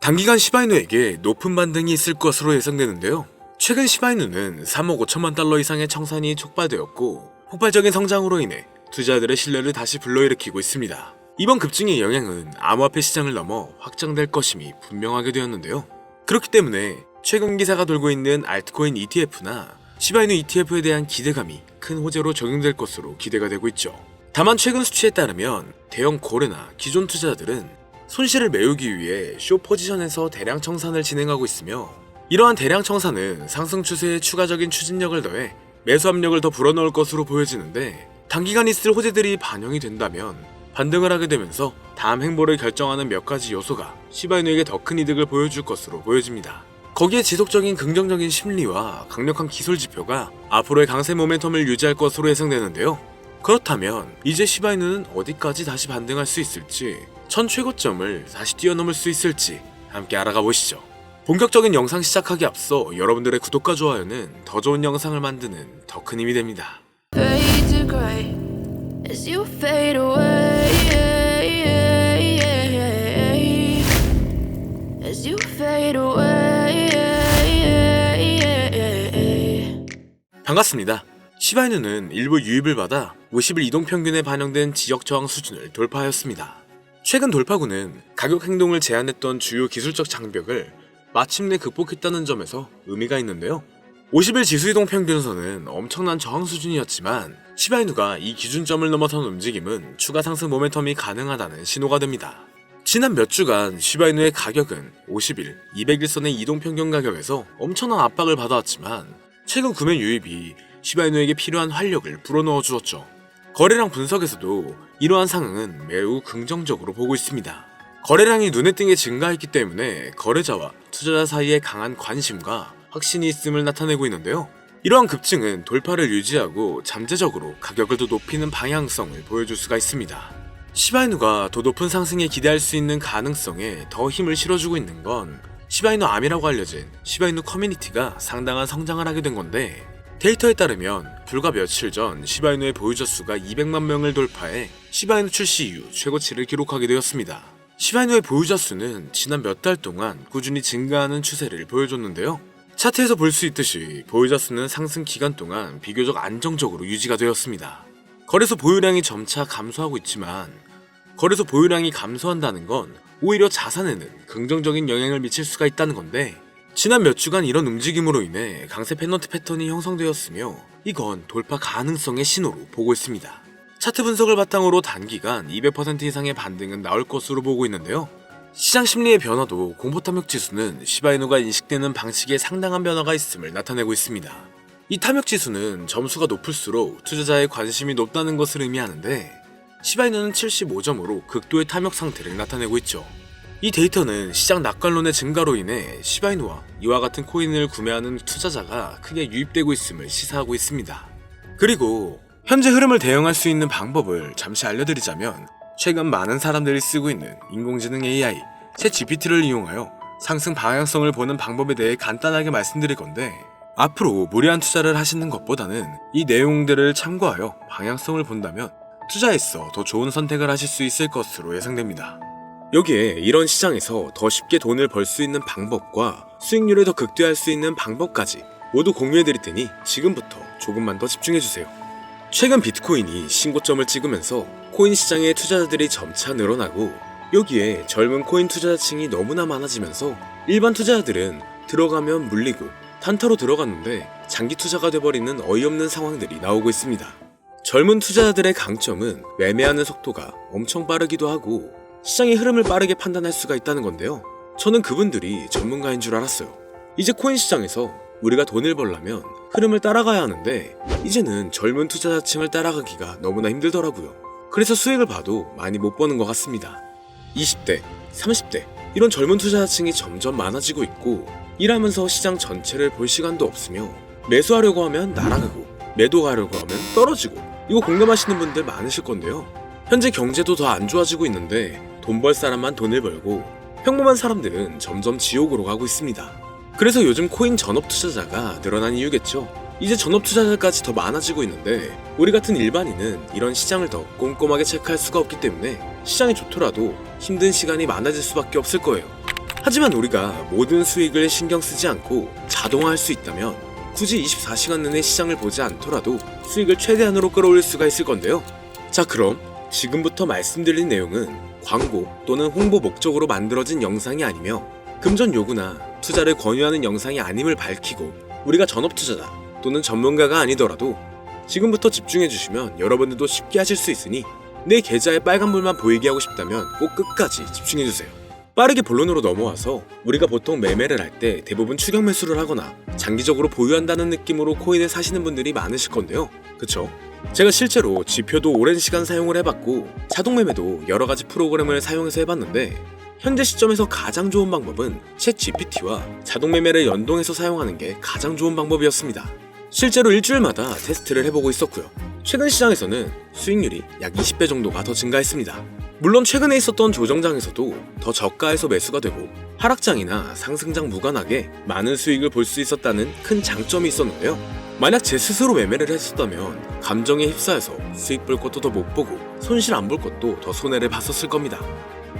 단기간 시바이누에게 높은 반등이 있을 것으로 예상되는데요. 최근 시바이누는 3억 5천만 달러 이상의 청산이 촉발되었고 폭발적인 성장으로 인해 투자자들의 신뢰를 다시 불러일으키고 있습니다. 이번 급증의 영향은 암호화폐 시장을 넘어 확장될 것임이 분명하게 되었는데요. 그렇기 때문에 최근 기사가 돌고 있는 알트코인 ETF나 시바이누 ETF에 대한 기대감이 큰 호재로 적용될 것으로 기대가 되고 있죠. 다만 최근 수치에 따르면 대형 거래나 기존 투자자들은 손실을 메우기 위해 숏 포지션에서 대량 청산을 진행하고 있으며 이러한 대량 청산은 상승 추세에 추가적인 추진력을 더해 매수 압력을 더 불어넣을 것으로 보여지는데 단기간 있을 호재들이 반영이 된다면 반등을 하게 되면서 다음 행보를 결정하는 몇 가지 요소가 시바이누에게 더 큰 이득을 보여줄 것으로 보여집니다. 거기에 지속적인 긍정적인 심리와 강력한 기술 지표가 앞으로의 강세 모멘텀을 유지할 것으로 예상되는데요. 그렇다면 이제 시바이누는 어디까지 다시 반등할 수 있을지, 전 최고점을 다시 뛰어넘을 수 있을지 함께 알아가 보시죠. 본격적인 영상 시작하기 앞서 여러분들의 구독과 좋아요는 더 좋은 영상을 만드는 더 큰 힘이 됩니다. Fade to gray as you fade away, as you fade away. 반갑습니다. 시바이누는 일부 유입을 받아 50일 이동평균에 반영된 지역 저항 수준을 돌파하였습니다. 최근 돌파구는 가격 행동을 제한했던 주요 기술적 장벽을 마침내 극복했다는 점에서 의미가 있는데요. 50일 지수이동 평균선은 엄청난 저항 수준이었지만 시바이누가 이 기준점을 넘어선 움직임은 추가 상승 모멘텀이 가능하다는 신호가 됩니다. 지난 몇 주간 시바이누의 가격은 50일, 200일선의 이동평균 가격에서 엄청난 압박을 받아왔지만 최근 구매 유입이 시바이누에게 필요한 활력을 불어넣어 주었죠. 거래량 분석에서도 이러한 상승은 매우 긍정적으로 보고 있습니다. 거래량이 눈에 띄게 증가했기 때문에 거래자와 투자자 사이에 강한 관심과 확신이 있음을 나타내고 있는데요. 이러한 급증은 돌파를 유지하고 잠재적으로 가격을 더 높이는 방향성을 보여줄 수가 있습니다. 시바이누가 더 높은 상승에 기대할 수 있는 가능성에 더 힘을 실어주고 있는 건 시바이누 암이라고 알려진 시바이누 커뮤니티가 상당한 성장을 하게 된 건데, 데이터에 따르면 불과 며칠 전 시바이누의 보유자 수가 200만 명을 돌파해 시바이누 출시 이후 최고치를 기록하게 되었습니다. 시바이누의 보유자 수는 지난 몇 달 동안 꾸준히 증가하는 추세를 보여줬는데요. 차트에서 볼 수 있듯이 보유자 수는 상승 기간 동안 비교적 안정적으로 유지가 되었습니다. 거래소 보유량이 점차 감소하고 있지만 거래소 보유량이 감소한다는 건 오히려 자산에는 긍정적인 영향을 미칠 수가 있다는 건데, 지난 몇 주간 이런 움직임으로 인해 강세 페넌트 패턴이 형성되었으며 이건 돌파 가능성의 신호로 보고 있습니다. 차트 분석을 바탕으로 단기간 200% 이상의 반등은 나올 것으로 보고 있는데요. 시장 심리의 변화도 공포탐욕 지수는 시바이누가 인식되는 방식에 상당한 변화가 있음을 나타내고 있습니다. 이 탐욕 지수는 점수가 높을수록 투자자의 관심이 높다는 것을 의미하는데 시바이누는 75점으로 극도의 탐욕 상태를 나타내고 있죠. 이 데이터는 시장 낙관론의 증가로 인해 시바이누와 이와 같은 코인을 구매하는 투자자가 크게 유입되고 있음을 시사하고 있습니다. 그리고 현재 흐름을 대응할 수 있는 방법을 잠시 알려드리자면, 최근 많은 사람들이 쓰고 있는 인공지능 AI, 챗GPT를 이용하여 상승 방향성을 보는 방법에 대해 간단하게 말씀드릴 건데, 앞으로 무리한 투자를 하시는 것보다는 이 내용들을 참고하여 방향성을 본다면 투자에서 더 좋은 선택을 하실 수 있을 것으로 예상됩니다. 여기에 이런 시장에서 더 쉽게 돈을 벌 수 있는 방법과 수익률을 더 극대화할 수 있는 방법까지 모두 공유해드릴 테니 지금부터 조금만 더 집중해주세요. 최근 비트코인이 신고점을 찍으면서 코인 시장에 투자자들이 점차 늘어나고 여기에 젊은 코인 투자자층이 너무나 많아지면서 일반 투자자들은 들어가면 물리고 단타로 들어갔는데 장기 투자가 돼버리는 어이없는 상황들이 나오고 있습니다. 젊은 투자자들의 강점은 매매하는 속도가 엄청 빠르기도 하고 시장의 흐름을 빠르게 판단할 수가 있다는 건데요. 저는 그분들이 전문가인 줄 알았어요. 이제 코인 시장에서 우리가 돈을 벌려면 흐름을 따라가야 하는데 이제는 젊은 투자자층을 따라가기가 너무나 힘들더라고요. 그래서 수익을 봐도 많이 못 버는 것 같습니다. 20대, 30대 이런 젊은 투자자층이 점점 많아지고 있고 일하면서 시장 전체를 볼 시간도 없으며 매수하려고 하면 날아가고 매도하려고 하면 떨어지고, 이거 공감하시는 분들 많으실 건데요. 현재 경제도 더 안 좋아지고 있는데 돈 벌 사람만 돈을 벌고 평범한 사람들은 점점 지옥으로 가고 있습니다. 그래서 요즘 코인 전업 투자자가 늘어난 이유겠죠. 이제 전업 투자자까지 더 많아지고 있는데 우리 같은 일반인은 이런 시장을 더 꼼꼼하게 체크할 수가 없기 때문에 시장이 좋더라도 힘든 시간이 많아질 수밖에 없을 거예요. 하지만 우리가 모든 수익을 신경 쓰지 않고 자동화할 수 있다면 굳이 24시간 내내 시장을 보지 않더라도 수익을 최대한으로 끌어올릴 수가 있을 건데요. 자, 그럼 지금부터 말씀드린 내용은 광고 또는 홍보 목적으로 만들어진 영상이 아니며 금전 요구나 투자를 권유하는 영상이 아님을 밝히고, 우리가 전업투자자 또는 전문가가 아니더라도 지금부터 집중해주시면 여러분들도 쉽게 하실 수 있으니 내 계좌에 빨간불만 보이게 하고 싶다면 꼭 끝까지 집중해주세요. 빠르게 본론으로 넘어와서, 우리가 보통 매매를 할 때 대부분 추격 매수를 하거나 장기적으로 보유한다는 느낌으로 코인을 사시는 분들이 많으실 건데요. 그쵸? 제가 실제로 지표도 오랜 시간 사용을 해봤고 자동매매도 여러가지 프로그램을 사용해서 해봤는데, 현재 시점에서 가장 좋은 방법은 챗 GPT와 자동매매를 연동해서 사용하는 게 가장 좋은 방법이었습니다. 실제로 일주일마다 테스트를 해보고 있었고요. 최근 시장에서는 수익률이 약 20배 정도가 더 증가했습니다. 물론 최근에 있었던 조정장에서도 더 저가에서 매수가 되고 하락장이나 상승장 무관하게 많은 수익을 볼 수 있었다는 큰 장점이 있었는데요. 만약 제 스스로 매매를 했었다면 감정에 휩싸여서 수익 볼 것도 더 못 보고 손실 안 볼 것도 더 손해를 봤었을 겁니다.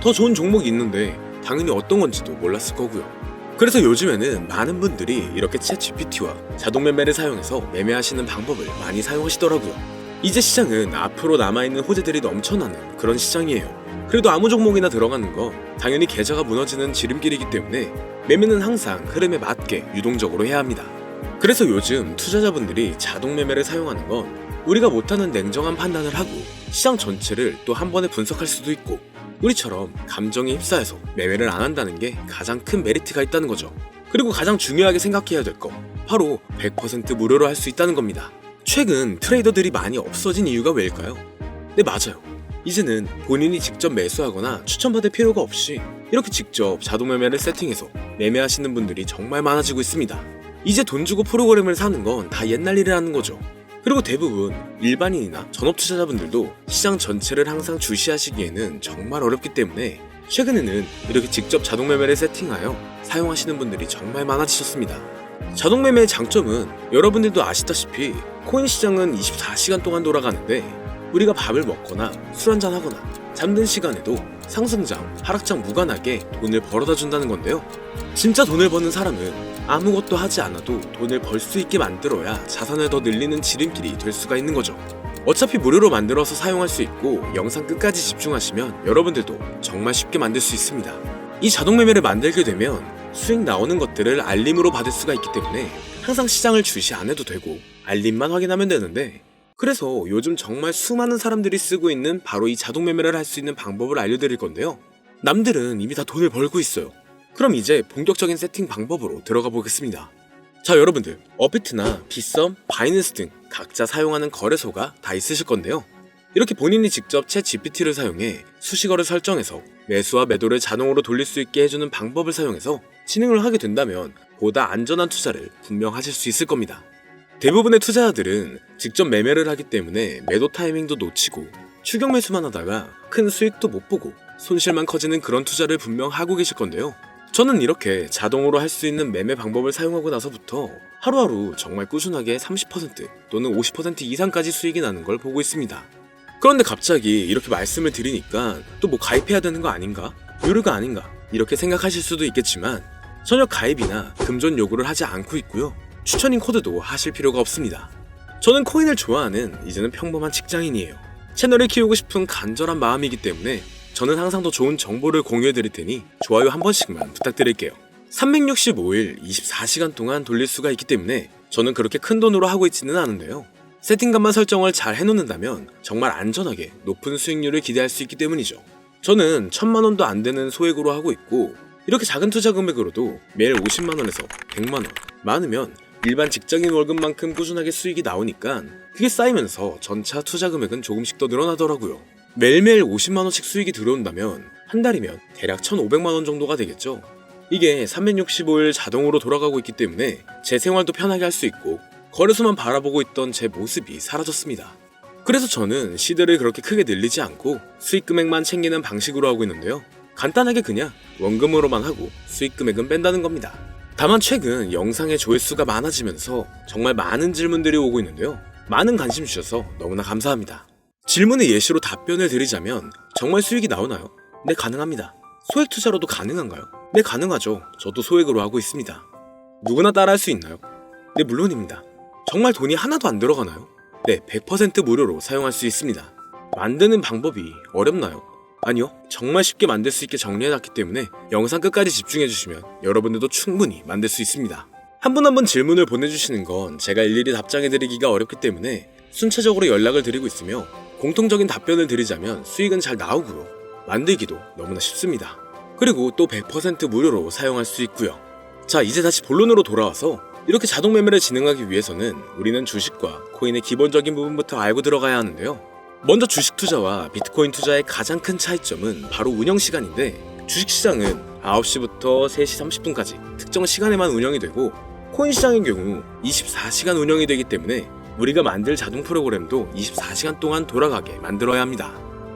더 좋은 종목이 있는데 당연히 어떤 건지도 몰랐을 거고요. 그래서 요즘에는 많은 분들이 이렇게 챗 GPT와 자동 매매를 사용해서 매매하시는 방법을 많이 사용하시더라고요. 이제 시장은 앞으로 남아있는 호재들이 넘쳐나는 그런 시장이에요. 그래도 아무 종목이나 들어가는 건 당연히 계좌가 무너지는 지름길이기 때문에 매매는 항상 흐름에 맞게 유동적으로 해야 합니다. 그래서 요즘 투자자분들이 자동 매매를 사용하는 건 우리가 못하는 냉정한 판단을 하고 시장 전체를 또 한 번에 분석할 수도 있고, 우리처럼 감정에 휩싸여서 매매를 안 한다는 게 가장 큰 메리트가 있다는 거죠. 그리고 가장 중요하게 생각해야 될 거, 바로 100% 무료로 할 수 있다는 겁니다. 최근 트레이더들이 많이 없어진 이유가 왜일까요? 네, 맞아요. 이제는 본인이 직접 매수하거나 추천받을 필요가 없이 이렇게 직접 자동 매매를 세팅해서 매매하시는 분들이 정말 많아지고 있습니다. 이제 돈 주고 프로그램을 사는 건 다 옛날 일이라는 거죠. 그리고 대부분 일반인이나 전업투자자분들도 시장 전체를 항상 주시하시기에는 정말 어렵기 때문에 최근에는 이렇게 직접 자동 매매를 세팅하여 사용하시는 분들이 정말 많아지셨습니다. 자동 매매의 장점은 여러분들도 아시다시피 코인 시장은 24시간 동안 돌아가는데, 우리가 밥을 먹거나 술 한잔 하거나 잠든 시간에도 상승장, 하락장 무관하게 돈을 벌어다 준다는 건데요. 진짜 돈을 버는 사람은 아무것도 하지 않아도 돈을 벌 수 있게 만들어야 자산을 더 늘리는 지름길이 될 수가 있는 거죠. 어차피 무료로 만들어서 사용할 수 있고 영상 끝까지 집중하시면 여러분들도 정말 쉽게 만들 수 있습니다. 이 자동 매매를 만들게 되면 수익 나오는 것들을 알림으로 받을 수가 있기 때문에 항상 시장을 주시 안 해도 되고 알림만 확인하면 되는데, 그래서 요즘 정말 수많은 사람들이 쓰고 있는 바로 이 자동 매매를 할 수 있는 방법을 알려드릴 건데요. 남들은 이미 다 돈을 벌고 있어요. 그럼 이제 본격적인 세팅 방법으로 들어가 보겠습니다. 자, 여러분들, 업비트나 빗썸, 바이낸스 등 각자 사용하는 거래소가 다 있으실 건데요. 이렇게 본인이 직접 챗 GPT를 사용해 수식어를 설정해서 매수와 매도를 자동으로 돌릴 수 있게 해주는 방법을 사용해서 진행을 하게 된다면 보다 안전한 투자를 분명 하실 수 있을 겁니다. 대부분의 투자자들은 직접 매매를 하기 때문에 매도 타이밍도 놓치고 추격 매수만 하다가 큰 수익도 못 보고 손실만 커지는 그런 투자를 분명 하고 계실 건데요. 저는 이렇게 자동으로 할 수 있는 매매 방법을 사용하고 나서부터 하루하루 정말 꾸준하게 30% 또는 50% 이상까지 수익이 나는 걸 보고 있습니다. 그런데 갑자기 이렇게 말씀을 드리니까 또 뭐 가입해야 되는 거 아닌가? 유료가 아닌가? 이렇게 생각하실 수도 있겠지만 전혀 가입이나 금전 요구를 하지 않고 있고요. 추천인 코드도 하실 필요가 없습니다. 저는 코인을 좋아하는 이제는 평범한 직장인이에요. 채널을 키우고 싶은 간절한 마음이기 때문에 저는 항상 더 좋은 정보를 공유해드릴 테니 좋아요 한 번씩만 부탁드릴게요. 365일 24시간 동안 돌릴 수가 있기 때문에 저는 그렇게 큰 돈으로 하고 있지는 않은데요. 세팅값만 설정을 잘 해놓는다면 정말 안전하게 높은 수익률을 기대할 수 있기 때문이죠. 저는 1000만원도 안 되는 소액으로 하고 있고, 이렇게 작은 투자 금액으로도 매일 50만원에서 100만원, 많으면 일반 직장인 월급만큼 꾸준하게 수익이 나오니까 그게 쌓이면서 전차 투자 금액은 조금씩 더 늘어나더라고요. 매일매일 50만원씩 수익이 들어온다면 한 달이면 대략 1500만원 정도가 되겠죠. 이게 365일 자동으로 돌아가고 있기 때문에 제 생활도 편하게 할 수 있고 거래소만 바라보고 있던 제 모습이 사라졌습니다. 그래서 저는 시드를 그렇게 크게 늘리지 않고 수익 금액만 챙기는 방식으로 하고 있는데요. 간단하게 그냥 원금으로만 하고 수익 금액은 뺀다는 겁니다. 다만 최근 영상의 조회수가 많아지면서 정말 많은 질문들이 오고 있는데요. 많은 관심 주셔서 너무나 감사합니다. 질문의 예시로 답변을 드리자면 정말 수익이 나오나요? 네, 가능합니다. 소액 투자로도 가능한가요? 네, 가능하죠. 저도 소액으로 하고 있습니다. 누구나 따라할 수 있나요? 네, 물론입니다. 정말 돈이 하나도 안 들어가나요? 네, 100% 무료로 사용할 수 있습니다. 만드는 방법이 어렵나요? 아니요, 정말 쉽게 만들 수 있게 정리해놨기 때문에 영상 끝까지 집중해주시면 여러분들도 충분히 만들 수 있습니다. 한 분 한 분 질문을 보내주시는 건 제가 일일이 답장해드리기가 어렵기 때문에 순차적으로 연락을 드리고 있으며, 공통적인 답변을 드리자면 수익은 잘 나오고요, 만들기도 너무나 쉽습니다. 그리고 또 100% 무료로 사용할 수 있고요. 자, 이제 다시 본론으로 돌아와서 이렇게 자동 매매를 진행하기 위해서는 우리는 주식과 코인의 기본적인 부분부터 알고 들어가야 하는데요. 먼저 주식 투자와 비트코인 투자의 가장 큰 차이점은 바로 운영 시간인데, 주식시장은 9시부터 3시 30분까지 특정 시간에만 운영이 되고, 코인 시장의 경우 24시간 운영이 되기 때문에 우리가 만들 자동 프로그램도 24시간 동안 돌아가게 만들어야 합니다.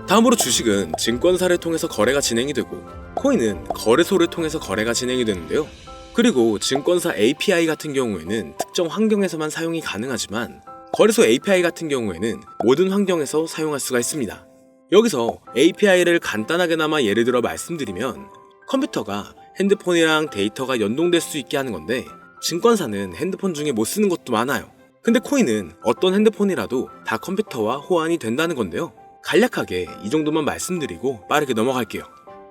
다음으로 주식은 증권사를 통해서 거래가 진행이 되고, 코인은 거래소를 통해서 거래가 진행이 되는데요. 그리고 증권사 API 같은 경우에는 특정 환경에서만 사용이 가능하지만, 거래소 API 같은 경우에는 모든 환경에서 사용할 수가 있습니다. 여기서 API를 간단하게나마 예를 들어 말씀드리면, 컴퓨터가 핸드폰이랑 데이터가 연동될 수 있게 하는 건데, 증권사는 핸드폰 중에 못 쓰는 것도 많아요. 근데 코인은 어떤 핸드폰이라도 다 컴퓨터와 호환이 된다는 건데요. 간략하게 이 정도만 말씀드리고 빠르게 넘어갈게요.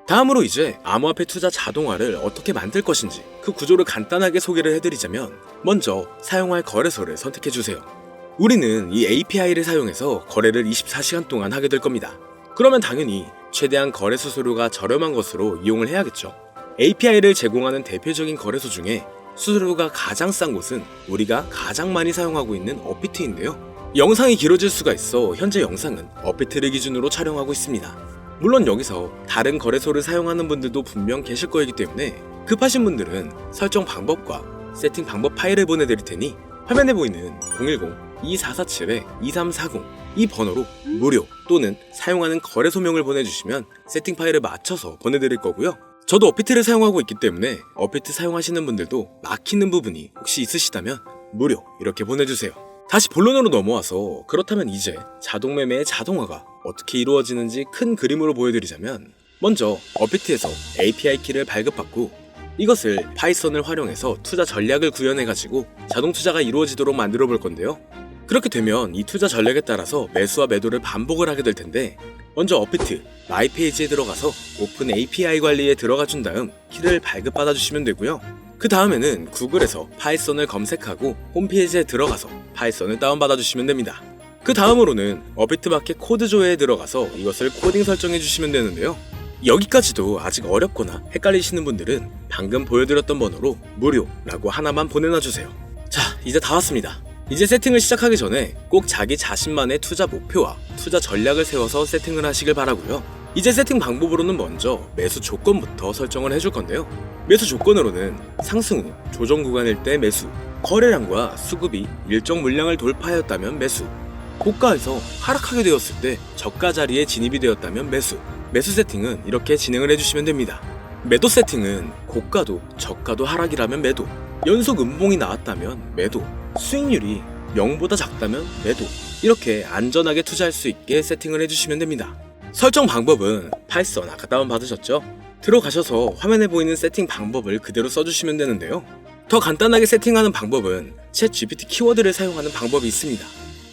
다음으로 이제 암호화폐 투자 자동화를 어떻게 만들 것인지 그 구조를 간단하게 소개를 해드리자면, 먼저 사용할 거래소를 선택해주세요. 우리는 이 API를 사용해서 거래를 24시간 동안 하게 될 겁니다. 그러면 당연히 최대한 거래 수수료가 저렴한 것으로 이용을 해야겠죠. API를 제공하는 대표적인 거래소 중에 수수료가 가장 싼 곳은 우리가 가장 많이 사용하고 있는 업비트인데요. 영상이 길어질 수가 있어 현재 영상은 업비트를 기준으로 촬영하고 있습니다. 물론 여기서 다른 거래소를 사용하는 분들도 분명 계실 거이기 때문에 급하신 분들은 설정 방법과 세팅 방법 파일을 보내드릴 테니 화면에 보이는 010-2447-2340 이 번호로 무료 또는 사용하는 거래소명을 보내주시면 세팅 파일을 맞춰서 보내드릴 거고요. 저도 업비트를 사용하고 있기 때문에 업비트 사용하시는 분들도 막히는 부분이 혹시 있으시다면 무료 이렇게 보내주세요. 다시 본론으로 넘어와서, 그렇다면 이제 자동 매매의 자동화가 어떻게 이루어지는지 큰 그림으로 보여드리자면, 먼저 업비트에서 API 키를 발급받고 이것을 파이썬을 활용해서 투자 전략을 구현해가지고 자동 투자가 이루어지도록 만들어 볼 건데요. 그렇게 되면 이 투자 전략에 따라서 매수와 매도를 반복을 하게 될 텐데, 먼저 업비트 마이 페이지에 들어가서 오픈 API 관리에 들어가 준 다음 키를 발급받아 주시면 되고요. 그 다음에는 구글에서 파이썬을 검색하고 홈페이지에 들어가서 파이썬을 다운받아 주시면 됩니다. 그 다음으로는 업비트 마켓 코드 조회에 들어가서 이것을 코딩 설정해 주시면 되는데요. 여기까지도 아직 어렵거나 헷갈리시는 분들은 방금 보여드렸던 번호로 무료라고 하나만 보내놔 주세요. 자, 이제 다 왔습니다. 이제 세팅을 시작하기 전에 꼭 자기 자신만의 투자 목표와 투자 전략을 세워서 세팅을 하시길 바라고요. 이제 세팅 방법으로는 먼저 매수 조건부터 설정을 해줄 건데요. 매수 조건으로는 상승 후 조정 구간일 때 매수, 거래량과 수급이 일정 물량을 돌파하였다면 매수, 고가에서 하락하게 되었을 때 저가 자리에 진입이 되었다면 매수, 매수 세팅은 이렇게 진행을 해주시면 됩니다. 매도 세팅은 고가도 저가도 하락이라면 매도, 연속 음봉이 나왔다면 매도, 수익률이 0보다 작다면 매도, 이렇게 안전하게 투자할 수 있게 세팅을 해주시면 됩니다. 설정 방법은 파이썬 아까 다운받으셨죠? 들어가셔서 화면에 보이는 세팅 방법을 그대로 써주시면 되는데요. 더 간단하게 세팅하는 방법은 챗 GPT 키워드를 사용하는 방법이 있습니다.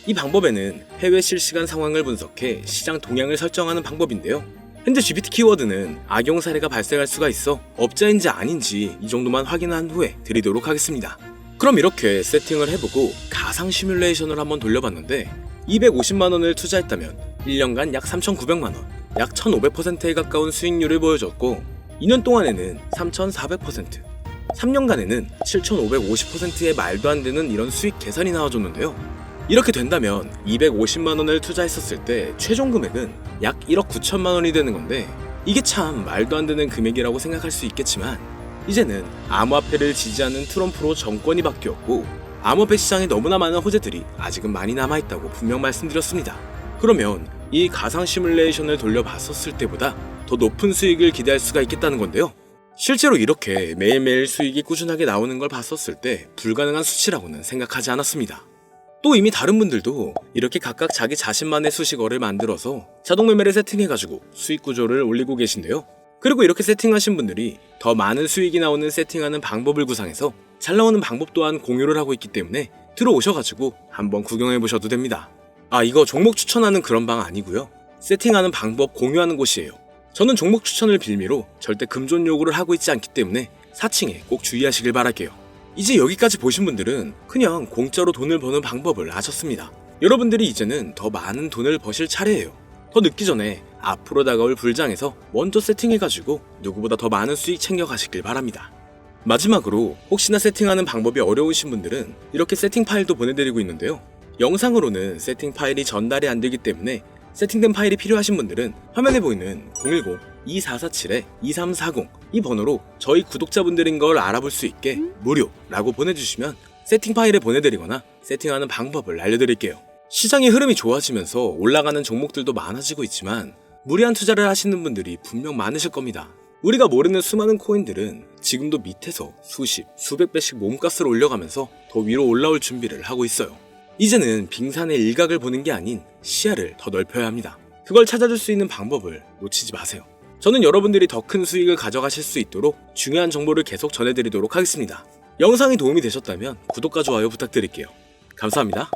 이 방법에는 해외 실시간 상황을 분석해 시장 동향을 설정하는 방법인데요. 현재 GPT 키워드는 악용 사례가 발생할 수가 있어 업자인지 아닌지 이 정도만 확인한 후에 드리도록 하겠습니다. 그럼 이렇게 세팅을 해보고 가상 시뮬레이션을 한번 돌려봤는데, 250만원을 투자했다면 1년간 약 3,900만원, 약 1,500%에 가까운 수익률을 보여줬고, 2년 동안에는 3,400%, 3년간에는 7,550%의 말도 안 되는 이런 수익 계산이 나와줬는데요. 이렇게 된다면 250만원을 투자했었을 때 최종 금액은 약 1억 9천만원이 되는 건데, 이게 참 말도 안 되는 금액이라고 생각할 수 있겠지만, 이제는 암호화폐를 지지하는 트럼프로 정권이 바뀌었고 암호화폐 시장에 너무나 많은 호재들이 아직은 많이 남아있다고 분명 말씀드렸습니다. 그러면 이 가상 시뮬레이션을 돌려봤었을 때보다 더 높은 수익을 기대할 수가 있겠다는 건데요. 실제로 이렇게 매일매일 수익이 꾸준하게 나오는 걸 봤었을 때 불가능한 수치라고는 생각하지 않았습니다. 또 이미 다른 분들도 이렇게 각각 자기 자신만의 수식어를 만들어서 자동 매매를 세팅해가지고 수익 구조를 올리고 계신데요. 그리고 이렇게 세팅하신 분들이 더 많은 수익이 나오는 세팅하는 방법을 구상해서 잘 나오는 방법 또한 공유를 하고 있기 때문에 들어오셔가지고 한번 구경해보셔도 됩니다. 이거 종목 추천하는 그런 방 아니고요. 세팅하는 방법 공유하는 곳이에요. 저는 종목 추천을 빌미로 절대 금전 요구를 하고 있지 않기 때문에 4층에 꼭 주의하시길 바랄게요. 이제 여기까지 보신 분들은 그냥 공짜로 돈을 버는 방법을 아셨습니다. 여러분들이 이제는 더 많은 돈을 버실 차례예요. 더 늦기 전에 앞으로 다가올 불장에서 먼저 세팅해가지고 누구보다 더 많은 수익 챙겨가시길 바랍니다. 마지막으로 혹시나 세팅하는 방법이 어려우신 분들은 이렇게 세팅 파일도 보내드리고 있는데요. 영상으로는 세팅 파일이 전달이 안 되기 때문에 세팅된 파일이 필요하신 분들은 화면에 보이는 010-2447-2340 이 번호로 저희 구독자분들인 걸 알아볼 수 있게 무료라고 보내주시면 세팅 파일을 보내드리거나 세팅하는 방법을 알려드릴게요. 시장의 흐름이 좋아지면서 올라가는 종목들도 많아지고 있지만 무리한 투자를 하시는 분들이 분명 많으실 겁니다. 우리가 모르는 수많은 코인들은 지금도 밑에서 수십, 수백 배씩 몸값을 올려가면서 더 위로 올라올 준비를 하고 있어요. 이제는 빙산의 일각을 보는 게 아닌 시야를 더 넓혀야 합니다. 그걸 찾아줄 수 있는 방법을 놓치지 마세요. 저는 여러분들이 더 큰 수익을 가져가실 수 있도록 중요한 정보를 계속 전해드리도록 하겠습니다. 영상이 도움이 되셨다면 구독과 좋아요 부탁드릴게요. 감사합니다.